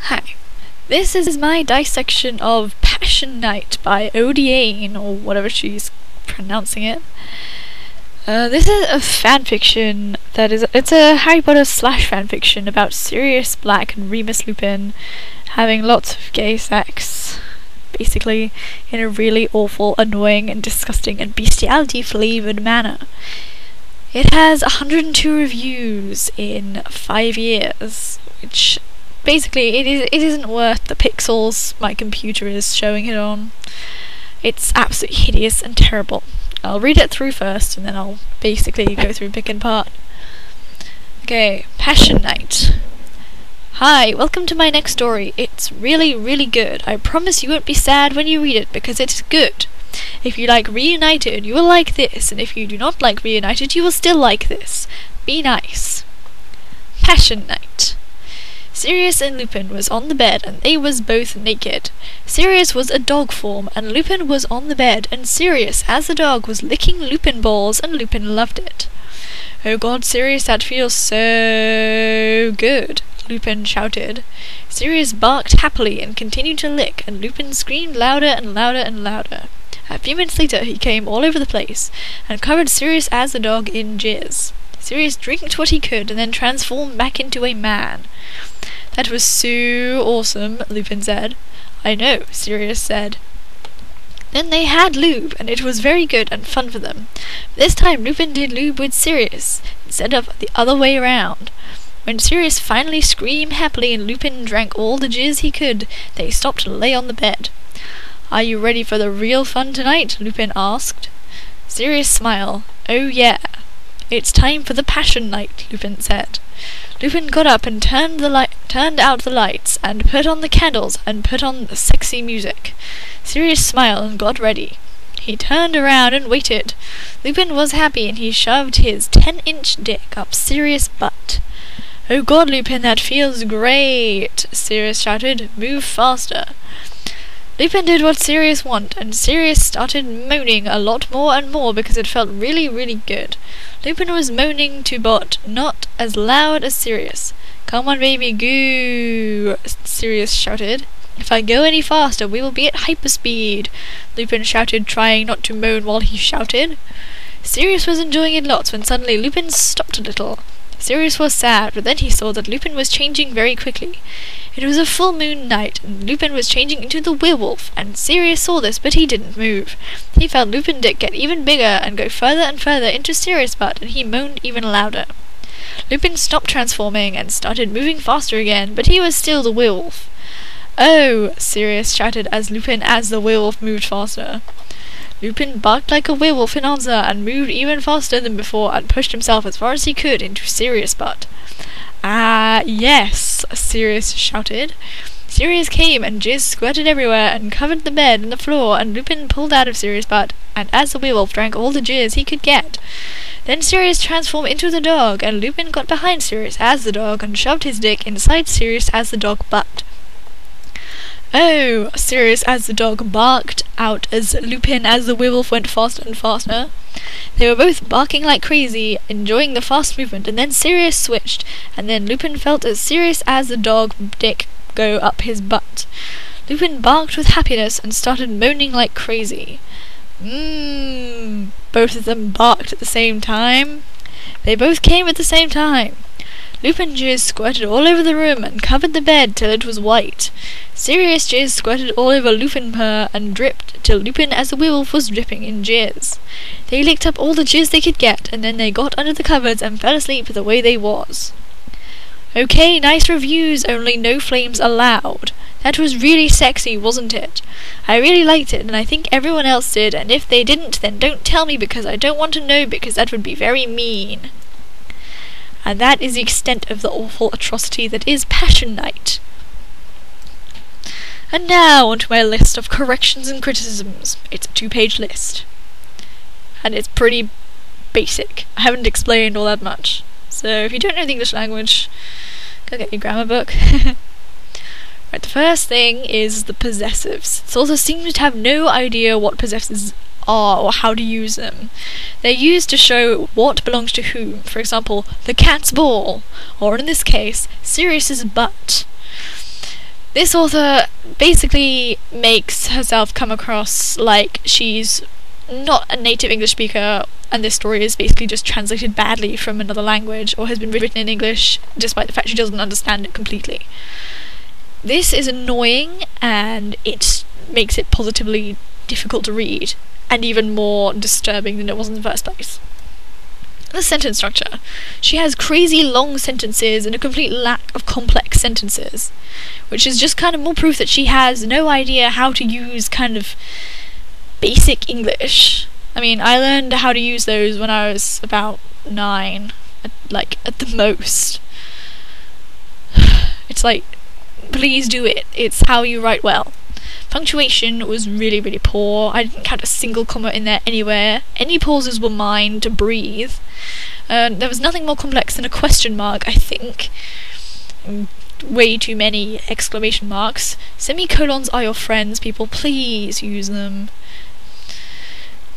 Hi, this is my dissection of Passion Night by Odiane, or whatever she's pronouncing it. This is a fanfiction it's a Harry Potter / fanfiction about Sirius Black and Remus Lupin having lots of gay sex, basically, in a really awful, annoying, and disgusting and bestiality flavoured manner. It has 102 reviews in 5 years, which basically it isn't worth the pixels my computer is showing it on. It's absolutely hideous and terrible. I'll read it through first, and then I'll basically go through pick and part. Okay, Passion Night. Hi, welcome to my next story. It's really, really good. I promise you won't be sad when you read it, because it's good. If you like Reunited, you will like this, and if you do not like Reunited, you will still like this. Be nice. Passion Night. Sirius and Lupin was on the bed, and they was both naked. Sirius was a dog form, and Lupin was on the bed, and Sirius, as the dog, was licking Lupin balls, and Lupin loved it. "Oh God, Sirius, that feels so good," Lupin shouted. Sirius barked happily and continued to lick, and Lupin screamed louder and louder and louder. A few minutes later he came all over the place, and covered Sirius as the dog in jizz. Sirius drank what he could, and then transformed back into a man. "That was so awesome," Lupin said. "I know," Sirius said. Then they had lube, and it was very good and fun for them. This time Lupin did lube with Sirius, instead of the other way around. When Sirius finally screamed happily and Lupin drank all the jizz he could, they stopped to lay on the bed. "Are you ready for the real fun tonight?" Lupin asked. Sirius smiled. "Oh yeah." "It's time for the Passion Night," Lupin said. Lupin got up and turned out the lights, and put on the candles, and put on the sexy music. Sirius smiled and got ready. He turned around and waited. Lupin was happy, and he shoved his 10-inch dick up Sirius' butt. "Oh God, Lupin, that feels great!" Sirius shouted. "Move faster." Lupin did what Sirius wanted, and Sirius started moaning a lot more and more because it felt really, really good. Lupin was moaning too, but not as loud as Sirius. "Come on, baby, go!" Sirius shouted. "If I go any faster, we will be at hyperspeed," Lupin shouted, trying not to moan while he shouted. Sirius was enjoying it lots when suddenly Lupin stopped a little. Sirius was sad, but then he saw that Lupin was changing very quickly. It was a full moon night, and Lupin was changing into the werewolf, and Sirius saw this, but he didn't move. He felt Lupin dick get even bigger and go further and further into Sirius' butt, and he moaned even louder. Lupin stopped transforming and started moving faster again, but he was still the werewolf. "Oh!" Sirius shouted as the werewolf moved faster. Lupin barked like a werewolf in answer, and moved even faster than before, and pushed himself as far as he could into Sirius' butt. "Ah, yes!" Sirius shouted. Sirius came, and jizz squirted everywhere, and covered the bed and the floor, and Lupin pulled out of Sirius' butt, and as the werewolf drank all the jizz he could get. Then Sirius transformed into the dog, and Lupin got behind Sirius as the dog, and shoved his dick inside Sirius as the dog butt. "Oh!" Sirius as the dog barked out as Lupin as the werewolf went faster and faster. They were both barking like crazy, enjoying the fast movement, and then Sirius switched, and then Lupin felt as Sirius as the dog dick go up his butt. Lupin barked with happiness and started moaning like crazy. Both of them barked at the same time. They both came at the same time. Lupin jizz squirted all over the room and covered the bed till it was white. Sirius jizz squirted all over Lupin purr and dripped till Lupin as the werewolf was dripping in jizz. They licked up all the jizz they could get, and then they got under the covers and fell asleep the way they was. "Okay, nice reviews, only no flames allowed. That was really sexy, wasn't it? I really liked it, and I think everyone else did, and if they didn't, then don't tell me because I don't want to know, because that would be very mean." And that is the extent of the awful atrocity that is Passion Night. And now onto my list of corrections and criticisms. It's a 2-page list. And it's pretty basic. I haven't explained all that much. So if you don't know the English language, go get your grammar book. Right, the first thing is the possessives. This author seems to have no idea what possessives are or how to use them. They're used to show what belongs to whom. For example, the cat's ball, or in this case, Sirius's butt. This author basically makes herself come across like she's not a native English speaker, and this story is basically just translated badly from another language, or has been written in English despite the fact she doesn't understand it completely. This is annoying, and it makes it positively difficult to read, and even more disturbing than it was in the first place. The sentence structure. She has crazy long sentences and a complete lack of complex sentences, which is just kind of more proof that she has no idea how to use kind of basic English. I mean, I learned how to use those when I was about 9, at the most. It's like, please do it. It's how you write well. Punctuation was really, really poor. I didn't count a single comma in there anywhere. Any pauses were mine to breathe. There was nothing more complex than a question mark, I think. Way too many exclamation marks. Semicolons are your friends, people. Please use them.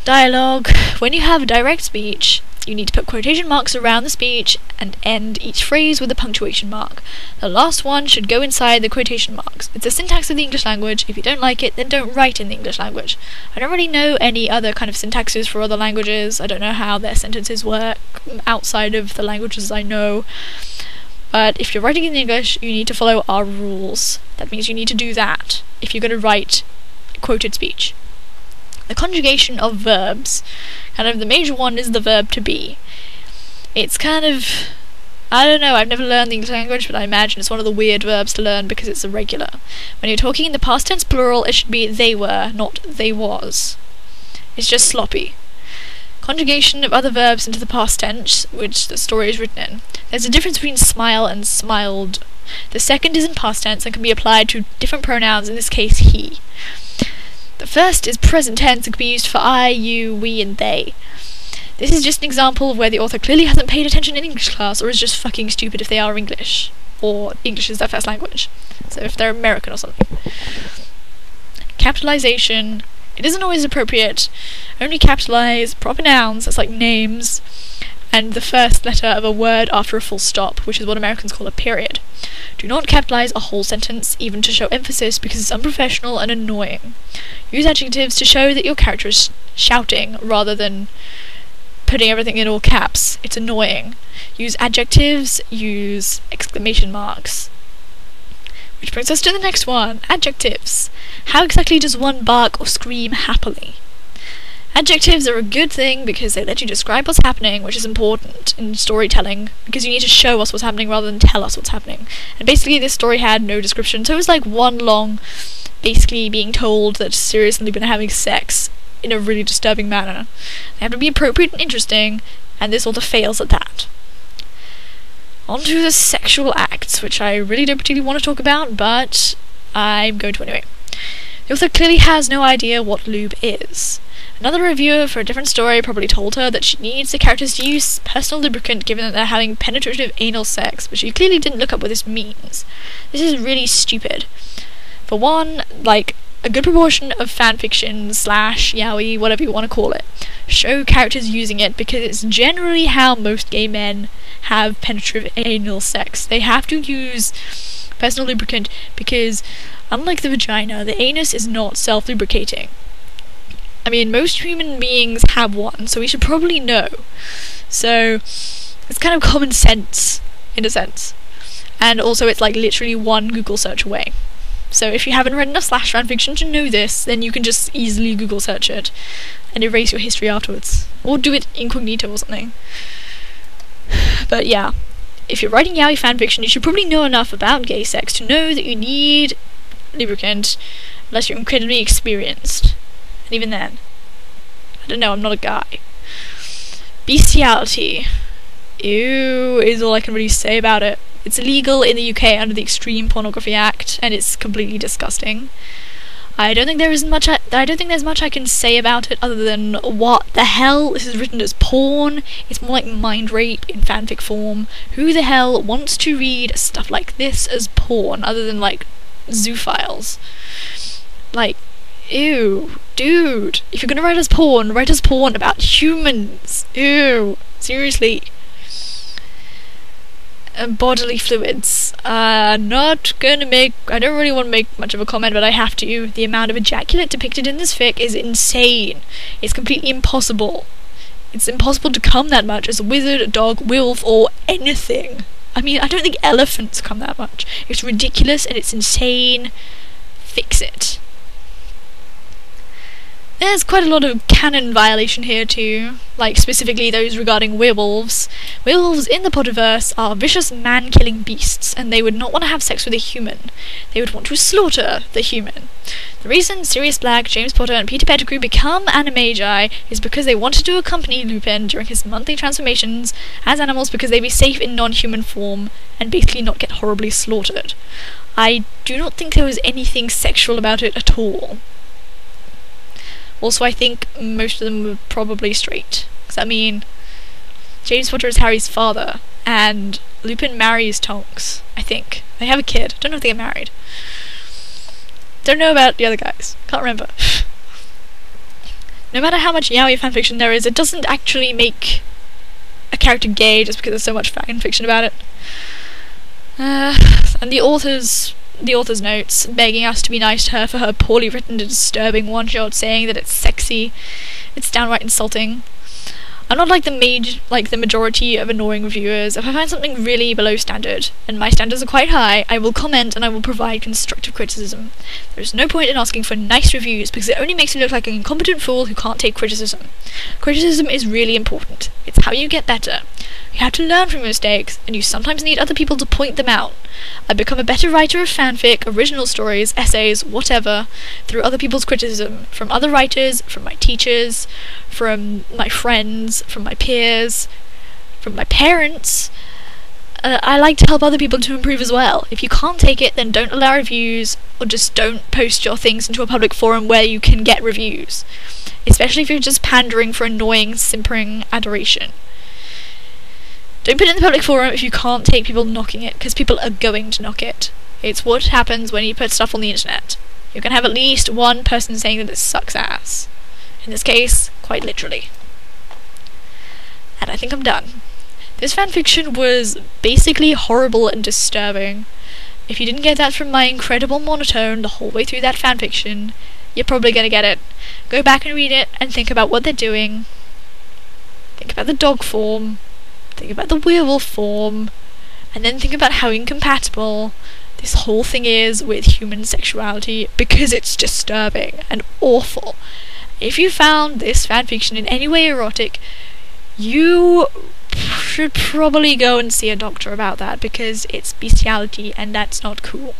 Dialogue. When you have direct speech, you need to put quotation marks around the speech and end each phrase with a punctuation mark. The last one should go inside the quotation marks. It's the syntax of the English language. If you don't like it, then don't write in the English language. I don't really know any other kind of syntaxes for other languages. I don't know how their sentences work outside of the languages I know. But if you're writing in English, you need to follow our rules. That means you need to do that if you're going to write quoted speech. The conjugation of verbs. Kind of the major one is the verb to be. It's kind of, I don't know, I've never learned the English language, but I imagine it's one of the weird verbs to learn because it's irregular. When you're talking in the past tense plural, it should be they were, not they was. It's just sloppy. Conjugation of other verbs into the past tense, which the story is written in. There's a difference between smile and smiled. The second is in past tense and can be applied to different pronouns, in this case he. The first is present tense and can be used for I, you, we, and they. This is just an example of where the author clearly hasn't paid attention in English class, or is just fucking stupid if they are English, or English is their first language. So if they're American or something. Capitalization. It isn't always appropriate. Only capitalize proper nouns, that's like names, and the first letter of a word after a full stop, which is what Americans call a period. Do not capitalize a whole sentence, even to show emphasis, because it's unprofessional and annoying. Use adjectives to show that your character is shouting, rather than putting everything in all caps. It's annoying. Use adjectives, use exclamation marks. Which brings us to the next one, adjectives. How exactly does one bark or scream happily? Adjectives are a good thing because they let you describe what's happening, which is important in storytelling, because you need to show us what's happening rather than tell us what's happening. And basically this story had no description, so it was like one long, basically being told that Sirius and Lupin are having sex in a really disturbing manner. They have to be appropriate and interesting, and this author fails at that. On to the sexual acts, which I really don't particularly want to talk about, but I'm going to anyway. The author clearly has no idea what lube is. Another reviewer for a different story probably told her that she needs the characters to use personal lubricant given that they're having penetrative anal sex, but she clearly didn't look up what this means. This is really stupid. For one, like, a good proportion of fanfiction / yaoi, whatever you want to call it, show characters using it because it's generally how most gay men have penetrative anal sex. They have to use personal lubricant because, unlike the vagina, the anus is not self-lubricating. I mean, most human beings have one, so we should probably know. So, it's kind of common sense, in a sense. And also, it's like literally one Google search away. So if you haven't read enough slash fanfiction to know this, then you can just easily Google search it and erase your history afterwards. Or do it incognito or something. But yeah, if you're writing yaoi fanfiction, you should probably know enough about gay sex to know that you need lubricant, unless you're incredibly experienced. And even then, I don't know, I'm not a guy. Bestiality. Ew, is all I can really say about it. It's illegal in the UK under the Extreme Pornography Act, and it's completely disgusting. I don't think there's much I can say about it other than, what the hell? This is written as porn. It's more like mind rape in fanfic form. Who the hell wants to read stuff like this as porn, other than, like, zoophiles? Like, ew, dude. If you're gonna write as porn about humans. Ew, seriously. bodily fluids. Not gonna make... I don't really want to make much of a comment, but I have to. The amount of ejaculate depicted in this fic is insane. It's completely impossible. It's impossible to come that much as a wizard, a dog, wolf, or anything. I mean, I don't think elephants come that much. It's ridiculous and it's insane. Fix it. There's quite a lot of canon violation here too, like specifically those regarding werewolves. Werewolves in the Potterverse are vicious man-killing beasts, and they would not want to have sex with a human. They would want to slaughter the human. The reason Sirius Black, James Potter, and Peter Pettigrew become animagi is because they wanted to accompany Lupin during his monthly transformations as animals because they'd be safe in non-human form and basically not get horribly slaughtered. I do not think there was anything sexual about it at all. Also, I think most of them were probably straight. Because, I mean, James Potter is Harry's father, and Lupin marries Tonks, I think. They have a kid. Don't know if they get married. Don't know about the other guys. Can't remember. No matter how much yaoi fanfiction there is, it doesn't actually make a character gay just because there's so much fanfiction about it. And the author's notes begging us to be nice to her for her poorly written and disturbing one-shot, saying that it's sexy. It's downright insulting. I'm not like the majority of annoying reviewers. If I find something really below standard, and my standards are quite high, I will comment and I will provide constructive criticism. There's no point in asking for nice reviews because it only makes me look like an incompetent fool who can't take criticism. Criticism is really important. It's how you get better. You have to learn from your mistakes, and you sometimes need other people to point them out. I become a better writer of fanfic, original stories, essays, whatever, through other people's criticism, from other writers, from my teachers, from my friends, from my peers, from my parents. I like to help other people to improve as well. If you can't take it, then don't allow reviews, or just don't post your things into a public forum where you can get reviews. Especially if you're just pandering for annoying, simpering adoration. Don't put it in the public forum if you can't take people knocking it, because people are going to knock it. It's what happens when you put stuff on the internet. You can have at least one person saying that it sucks ass. In this case, quite literally. And I think I'm done. This fanfiction was basically horrible and disturbing. If you didn't get that from my incredible monotone the whole way through that fanfiction, you're probably gonna get it. Go back and read it and think about what they're doing. Think about the dog form. Think about the werewolf form, and then think about how incompatible this whole thing is with human sexuality, because it's disturbing and awful. If you found this fanfiction in any way erotic, you should probably go and see a doctor about that, because it's bestiality and that's not cool.